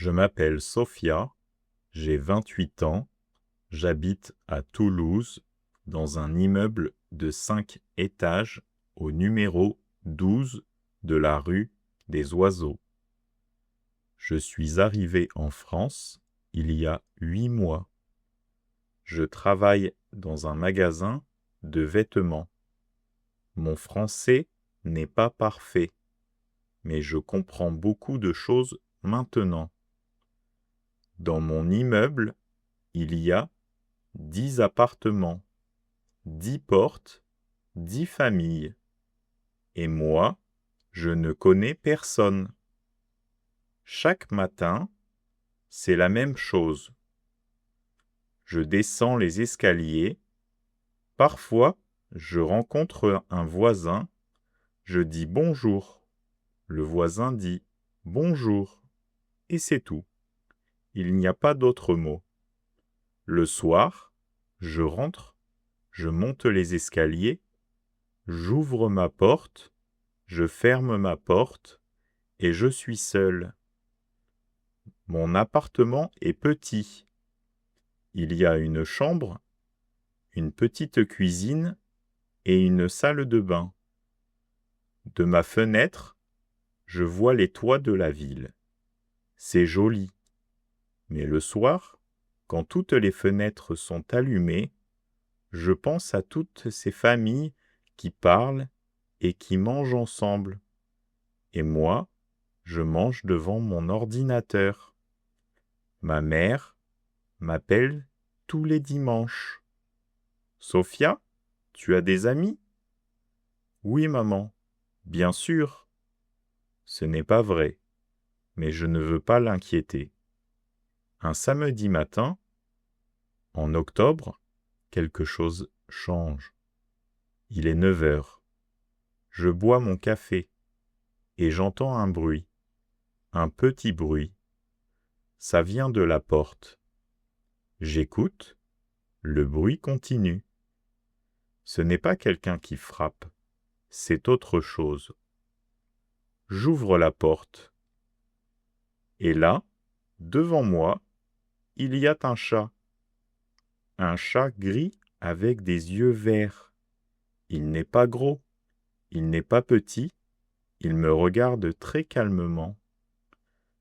Je m'appelle Sophia, j'ai 28 ans, j'habite à Toulouse, dans un immeuble de 5 étages au numéro 12 de la rue des Oiseaux. Je suis arrivé en France il y a 8 mois. Je travaille dans un magasin de vêtements. Mon français n'est pas parfait, mais je comprends beaucoup de choses maintenant. Dans mon immeuble, il y a 10 appartements, 10 portes, 10 familles. Et moi, je ne connais personne. Chaque matin, c'est la même chose. Je descends les escaliers. Parfois, je rencontre un voisin. Je dis bonjour. Le voisin dit bonjour. Et c'est tout. Il n'y a pas d'autre mot. Le soir, je rentre, je monte les escaliers, j'ouvre ma porte, je ferme ma porte et je suis seul. Mon appartement est petit. Il y a une chambre, une petite cuisine et une salle de bain. De ma fenêtre, je vois les toits de la ville. C'est joli. Mais le soir, quand toutes les fenêtres sont allumées, je pense à toutes ces familles qui parlent et qui mangent ensemble. Et moi, je mange devant mon ordinateur. Ma mère m'appelle tous les dimanches. Sophia, tu as des amis? Oui, maman, bien sûr. Ce n'est pas vrai, mais je ne veux pas l'inquiéter. Un samedi matin, en octobre, quelque chose change. Il est 9 heures. Je bois mon café et j'entends un bruit, un petit bruit. Ça vient de la porte. J'écoute, le bruit continue. Ce n'est pas quelqu'un qui frappe, c'est autre chose. J'ouvre la porte. Et là, devant moi, il y a un chat. Un chat gris avec des yeux verts. Il n'est pas gros, il n'est pas petit, il me regarde très calmement,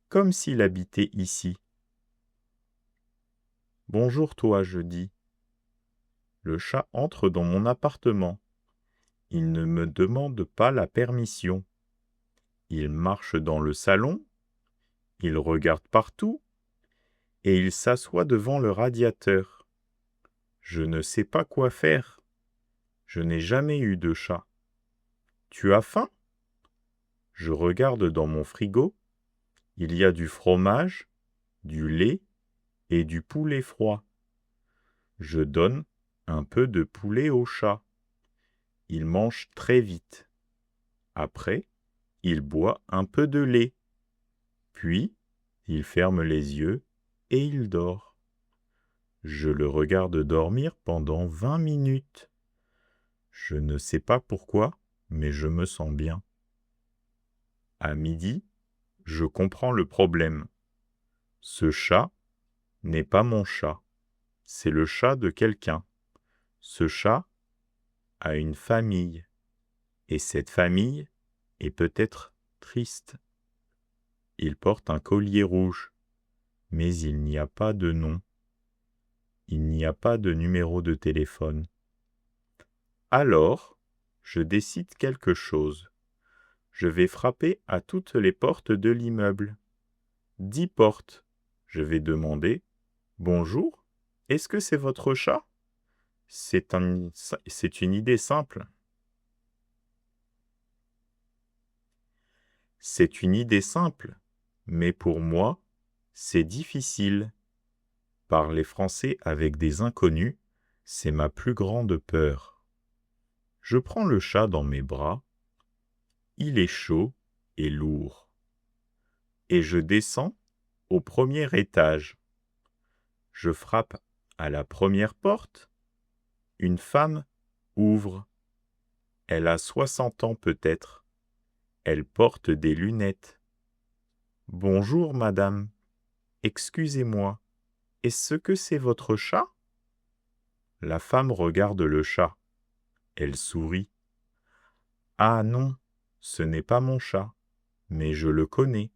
comme s'il habitait ici. Bonjour toi, je dis. Le chat entre dans mon appartement. Il ne me demande pas la permission. Il marche dans le salon, il regarde partout, et il s'assoit devant le radiateur. Je ne sais pas quoi faire. Je n'ai jamais eu de chat. Tu as faim? Je regarde dans mon frigo. Il y a du fromage, du lait et du poulet froid. Je donne un peu de poulet au chat. Il mange très vite. Après, il boit un peu de lait. Puis, il ferme les yeux et il dort. Je le regarde dormir pendant 20 minutes. Je ne sais pas pourquoi, mais je me sens bien. À midi, je comprends le problème. Ce chat n'est pas mon chat, c'est le chat de quelqu'un. Ce chat a une famille, et cette famille est peut-être triste. Il porte un collier rouge, mais il n'y a pas de nom. Il n'y a pas de numéro de téléphone. Alors, je décide quelque chose. Je vais frapper à toutes les portes de l'immeuble. 10 portes. Je vais demander « Bonjour, est-ce que c'est votre chat ?» C'est une idée simple. C'est une idée simple, mais pour moi, c'est difficile. Parler français avec des inconnus, c'est ma plus grande peur. Je prends le chat dans mes bras. Il est chaud et lourd. Et je descends au premier étage. Je frappe à la première porte. Une femme ouvre. Elle a 60 ans peut-être. Elle porte des lunettes. « Bonjour, madame. » excusez-moi, est-ce que c'est votre chat? La femme regarde le chat. Elle sourit. Ah non, ce n'est pas mon chat, mais je le connais.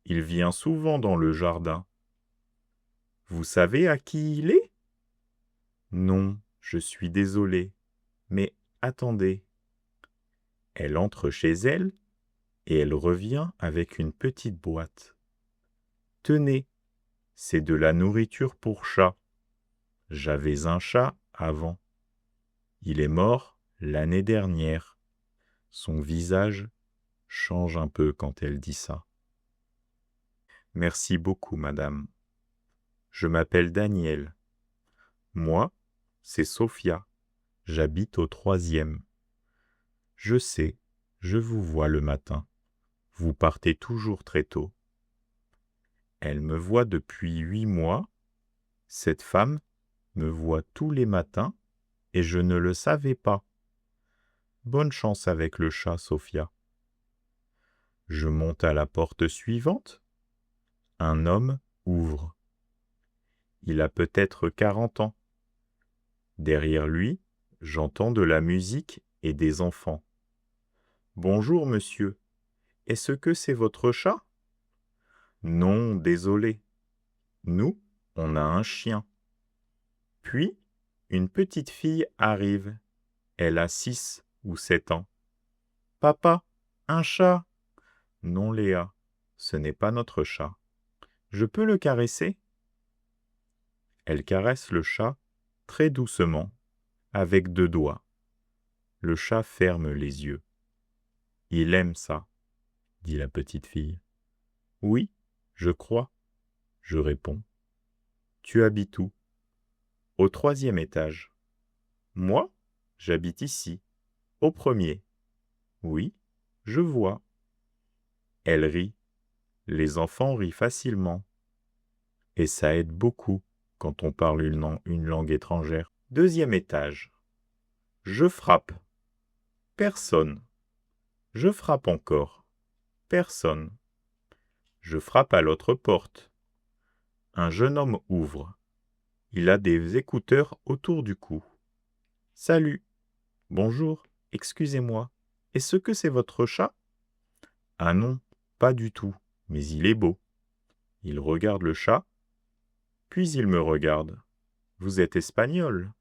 Il vient souvent dans le jardin. Vous savez à qui il est? Non, je suis désolée. Mais attendez. Elle entre chez elle et elle revient avec une petite boîte. Tenez, c'est de la nourriture pour chat. J'avais un chat avant. Il est mort l'année dernière. Son visage change un peu quand elle dit ça. Merci beaucoup, madame. Je m'appelle Daniel. Moi, c'est Sophia. J'habite au 3e. Je sais, je vous vois le matin. Vous partez toujours très tôt. Elle me voit depuis 8 mois. Cette femme me voit tous les matins et je ne le savais pas. Bonne chance avec le chat, Sophia. Je monte à la porte suivante. Un homme ouvre. Il a peut-être 40 ans. Derrière lui, j'entends de la musique et des enfants. Bonjour, monsieur. Est-ce que c'est votre chat? Non, désolé. Nous, on a un chien. Puis, une petite fille arrive. Elle a 6 ou 7 ans. Papa, un chat. Non, Léa, ce n'est pas notre chat. Je peux le caresser? Elle caresse le chat très doucement, avec 2 doigts. Le chat ferme les yeux. Il aime ça, dit la petite fille. Oui, je crois, je réponds. Tu habites où? Au 3e étage. Moi, j'habite ici, au 1er. Oui, je vois. Elle rit. Les enfants rient facilement. Et ça aide beaucoup quand on parle une langue étrangère. 2e étage. Je frappe. Personne. Je frappe encore. Personne. Je frappe à l'autre porte. Un jeune homme ouvre. Il a des écouteurs autour du cou. Salut. Bonjour. Excusez-moi. Est-ce que c'est votre chat? Ah non, pas du tout, mais il est beau. Il regarde le chat, puis il me regarde. Vous êtes espagnole?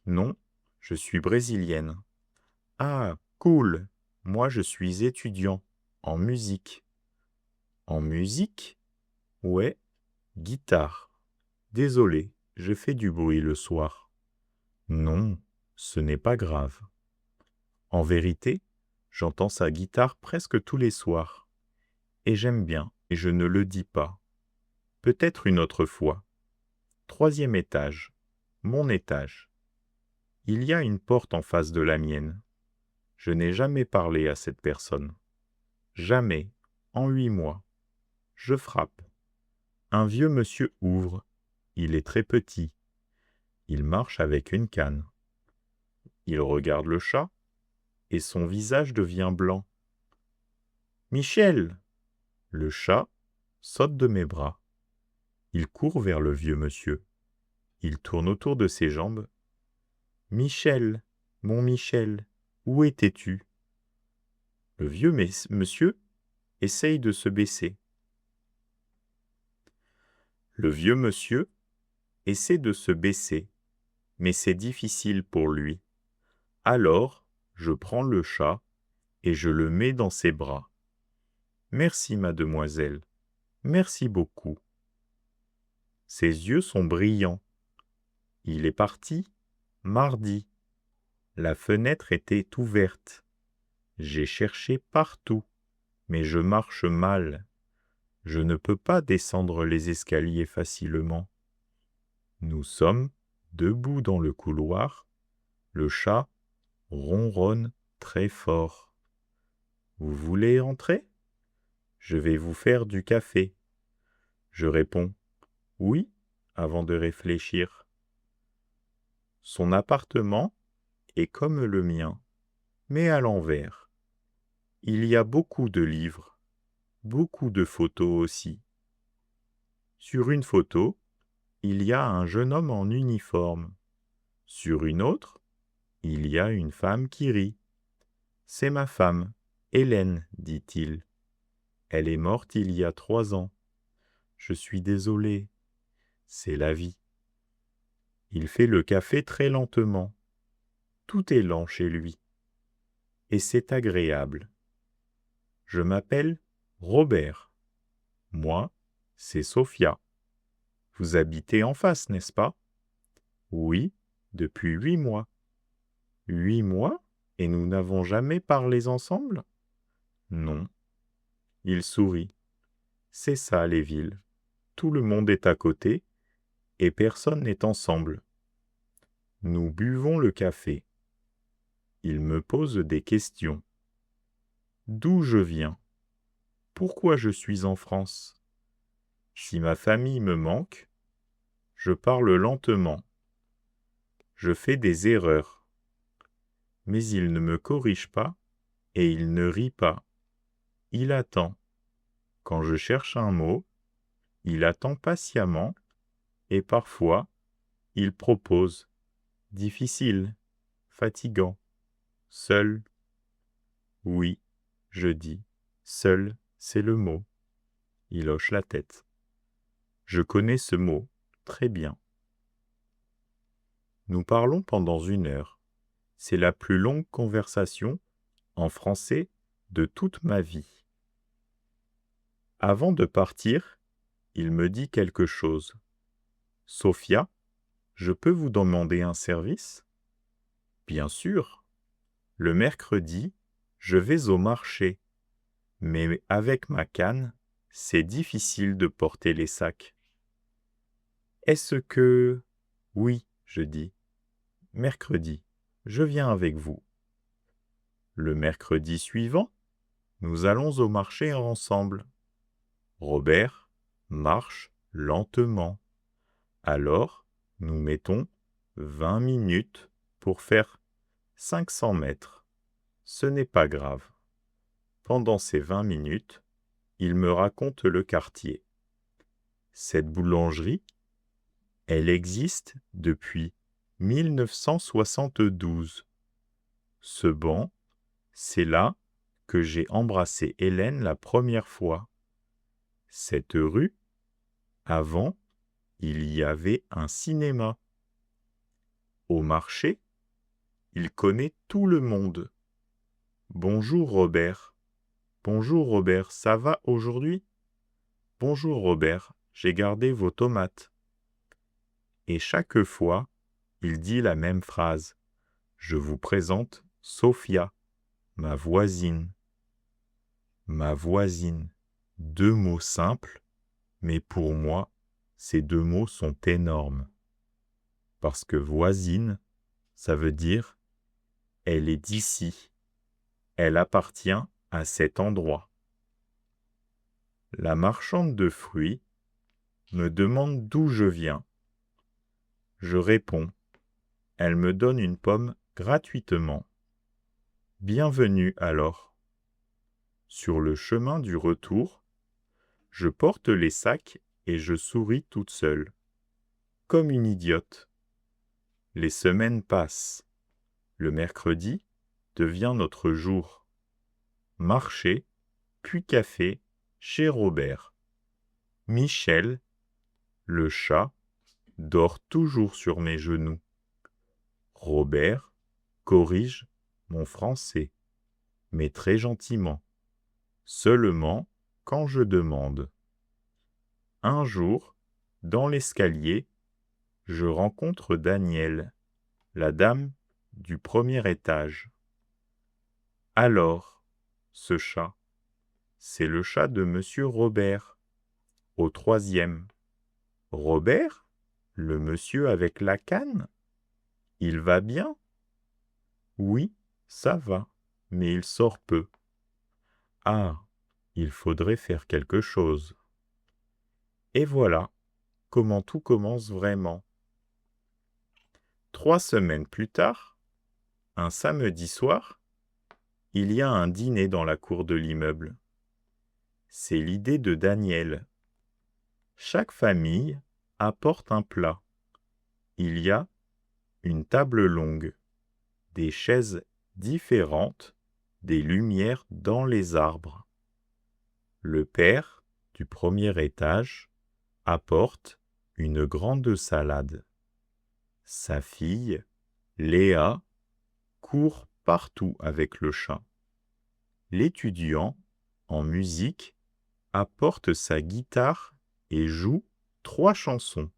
Non, je suis brésilienne. Ah, cool. Moi, je suis étudiant en musique. En musique? Ouais, guitare. Désolé, je fais du bruit le soir. Non, ce n'est pas grave. En vérité, j'entends sa guitare presque tous les soirs. Et j'aime bien, et je ne le dis pas. Peut-être une autre fois. 3e étage. Mon étage. Il y a une porte en face de la mienne. Je n'ai jamais parlé à cette personne. Jamais, en 8 mois. Je frappe. Un vieux monsieur ouvre. Il est très petit. Il marche avec une canne. Il regarde le chat et son visage devient blanc. Michel! Le chat saute de mes bras. Il court vers le vieux monsieur. Il tourne autour de ses jambes. Michel, mon Michel, où étais-tu? Le vieux monsieur essaye de se baisser. Le vieux monsieur essaie de se baisser, mais c'est difficile pour lui. Alors, je prends le chat et je le mets dans ses bras. Merci, mademoiselle. Merci beaucoup. Ses yeux sont brillants. Il est parti mardi. La fenêtre était ouverte. J'ai cherché partout, mais je marche mal. Je ne peux pas descendre les escaliers facilement. Nous sommes debout dans le couloir. Le chat ronronne très fort. Vous voulez entrer? Je vais vous faire du café. Je réponds oui avant de réfléchir. Son appartement est comme le mien, mais à l'envers. Il y a beaucoup de livres, beaucoup de photos aussi. Sur une photo, il y a un jeune homme en uniforme. Sur une autre, il y a une femme qui rit. C'est ma femme, Hélène, dit-il. Elle est morte il y a 3 ans. Je suis désolé. C'est la vie. Il fait le café très lentement. Tout est lent chez lui. Et c'est agréable. Je m'appelle Robert. Moi, c'est Sophia. Vous habitez en face, n'est-ce pas? Oui, depuis 8 mois. 8 mois? Et nous n'avons jamais parlé ensemble? Non. Il sourit. C'est ça, les villes. Tout le monde est à côté, et personne n'est ensemble. Nous buvons le café. Il me pose des questions. D'où je viens? Pourquoi je suis en France? Si ma famille me manque, je parle lentement. Je fais des erreurs. Mais il ne me corrige pas et il ne rit pas. Il attend. Quand je cherche un mot, il attend patiemment et parfois, il propose. Difficile, fatigant, seul. Oui, je dis. Seul, c'est le mot. Il hoche la tête. Je connais ce mot très bien. Nous parlons pendant 1 heure. C'est la plus longue conversation en français de toute ma vie. Avant de partir, il me dit quelque chose. Sophia, je peux vous demander un service? Bien sûr. Le mercredi, je vais au marché, mais avec ma canne, c'est difficile de porter les sacs. Est-ce que... Oui, je dis. Mercredi, je viens avec vous. Le mercredi suivant, nous allons au marché ensemble. Robert marche lentement. Alors, nous mettons 20 minutes pour faire 500 mètres. Ce n'est pas grave. Pendant ces 20 minutes, il me raconte le quartier. Cette boulangerie, elle existe depuis 1972. Ce banc, c'est là que j'ai embrassé Hélène la première fois. Cette rue, avant, il y avait un cinéma. Au marché, il connaît tout le monde. Bonjour Robert. Bonjour Robert, ça va aujourd'hui? Bonjour Robert, j'ai gardé vos tomates. Et chaque fois, il dit la même phrase. Je vous présente Sophia, ma voisine. Ma voisine. 2 mots simples, mais pour moi, ces 2 mots sont énormes. Parce que voisine, ça veut dire elle est d'ici. Elle appartient à cet endroit. La marchande de fruits me demande d'où je viens. Je réponds. Elle me donne une pomme gratuitement. Bienvenue alors. Sur le chemin du retour, je porte les sacs et je souris toute seule, comme une idiote. Les semaines passent. Le mercredi devient notre jour. Marché, puis café, chez Robert. Michel, le chat, dort toujours sur mes genoux. Robert corrige mon français, mais très gentiment, seulement quand je demande. Un jour, dans l'escalier, je rencontre Danielle, la dame du premier étage. Alors, ce chat, c'est le chat de monsieur Robert, au 3e. Robert, le monsieur avec la canne? Il va bien? Oui, ça va, mais il sort peu. Ah, il faudrait faire quelque chose. Et voilà comment tout commence vraiment. 3 semaines plus tard, un samedi soir, il y a un dîner dans la cour de l'immeuble. C'est l'idée de Daniel. Chaque famille apporte un plat. Il y a une table longue, des chaises différentes, des lumières dans les arbres. Le père du premier étage apporte une grande salade. Sa fille, Léa, court partout avec le chat. L'étudiant, en musique, apporte sa guitare et joue 3 chansons.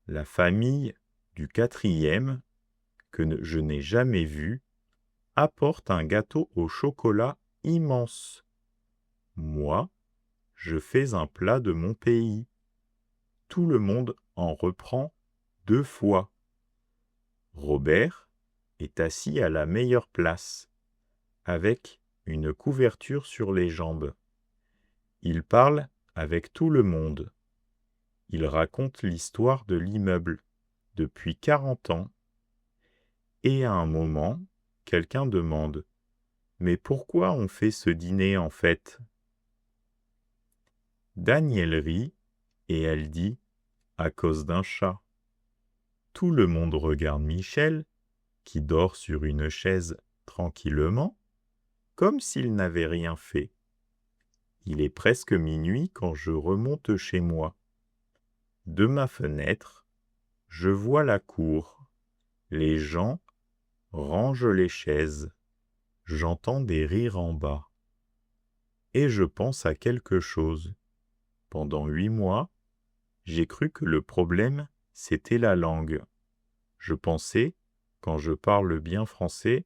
La famille du quatrième, je n'ai jamais vue, apporte un gâteau au chocolat immense. Moi, je fais un plat de mon pays. Tout le monde en reprend 2 fois. Robert est assis à la meilleure place, avec une couverture sur les jambes. Il parle avec tout le monde. Il raconte l'histoire de l'immeuble depuis 40 ans. Et à un moment, quelqu'un demande : « Mais pourquoi on fait ce dîner en fait ?» Daniel rit et elle dit : « À cause d'un chat. » Tout le monde regarde Michel, qui dort sur une chaise tranquillement, comme s'il n'avait rien fait. Il est presque minuit quand je remonte chez moi. De ma fenêtre, je vois la cour. Les gens rangent les chaises. J'entends des rires en bas. Et je pense à quelque chose. Pendant 8 mois, j'ai cru que le problème, c'était la langue. Je pensais, quand je parle bien français,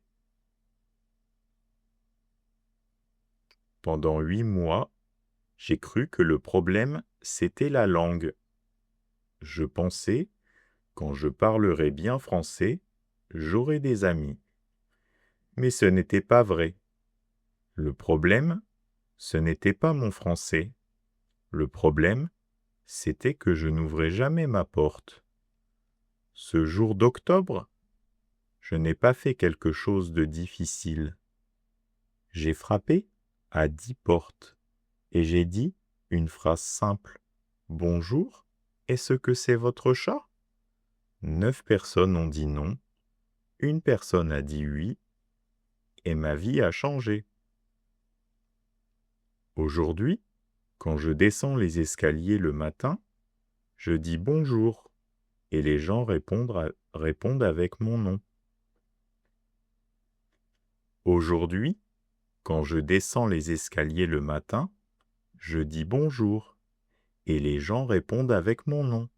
pendant 8 mois, j'ai cru que le problème, c'était la langue. Je pensais, quand je parlerais bien français, j'aurais des amis. Mais ce n'était pas vrai. Le problème, ce n'était pas mon français. Le problème, c'était que je n'ouvrais jamais ma porte. Ce jour d'octobre, je n'ai pas fait quelque chose de difficile. J'ai frappé à 10 portes et j'ai dit une phrase simple. « Bonjour, est-ce que c'est votre chat ?» 9 personnes ont dit non, une personne a dit oui, et ma vie a changé. Aujourd'hui, quand je descends les escaliers le matin, je dis bonjour, et les gens répondent avec mon nom. Aujourd'hui, quand je descends les escaliers le matin, je dis bonjour, et les gens répondent avec mon nom.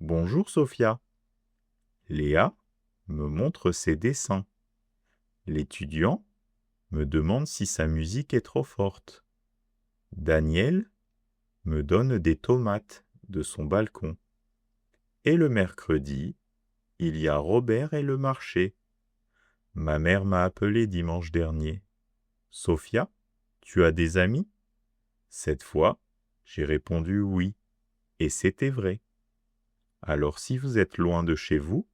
Bonjour Sophia. Léa me montre ses dessins. L'étudiant me demande si sa musique est trop forte. Daniel me donne des tomates de son balcon. Et le mercredi, il y a Robert et le marché. Ma mère m'a appelé dimanche dernier. Sophia, tu as des amis ? Cette fois, j'ai répondu oui, et c'était vrai. Alors si vous êtes loin de chez vous,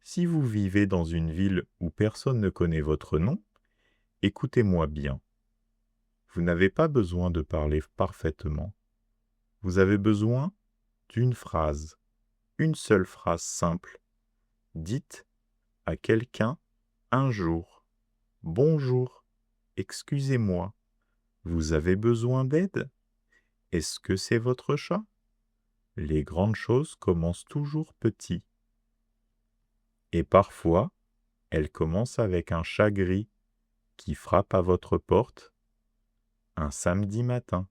si vous vivez dans une ville où personne ne connaît votre nom, écoutez-moi bien. Vous n'avez pas besoin de parler parfaitement. Vous avez besoin d'une phrase, une seule phrase simple. Dites à quelqu'un un jour : « Bonjour, excusez-moi, vous avez besoin d'aide ? Est-ce que c'est votre chat ? » Les grandes choses commencent toujours petit. Et parfois, elles commencent avec un chat gris qui frappe à votre porte un samedi matin.